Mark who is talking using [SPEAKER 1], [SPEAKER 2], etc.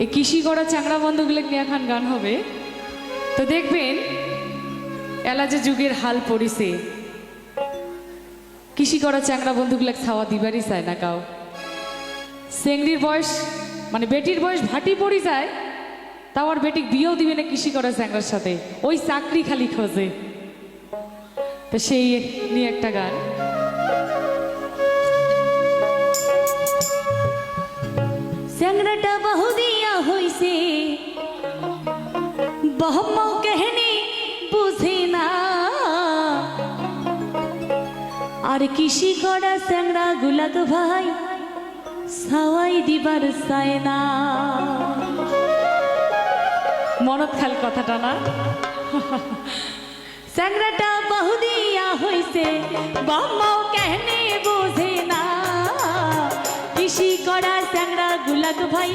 [SPEAKER 1] এই কৃষি করা চ্যাংড়া বন্ধুগুলো নিয়ে এখন গান হবে। তো দেখবেন এলা যে যুগের হাল পড়িছে, কৃষি করা চ্যাংড়া বন্ধুগুলো ছাওয়া দিবারই চায় না কাউ। চেংড়ির বয়স মানে বেটির বয়স ভাটি পড়ি যায়, তাও আর বেটি বিয়েও দিবে না কৃষি করা চ্যাংড়ার সাথে, ওই চাকরি খালি খোঁজে। তো সেই নিয়ে একটা গান।
[SPEAKER 2] চ্যাংড়াটা বহু দিয়া হইছে বহম কেহনি বুঝি না, আর কৃষি করা চ্যাংড়া গুলাক ভাই সাওয়াই দিবার চায় না।
[SPEAKER 1] মনত খাল কথাটা না?
[SPEAKER 2] চ্যাংড়াটা বহু দিয়া হইছে বহম কেহনি বুঝি না, কৃষি করা চ্যাংড়া গুলাক ভাই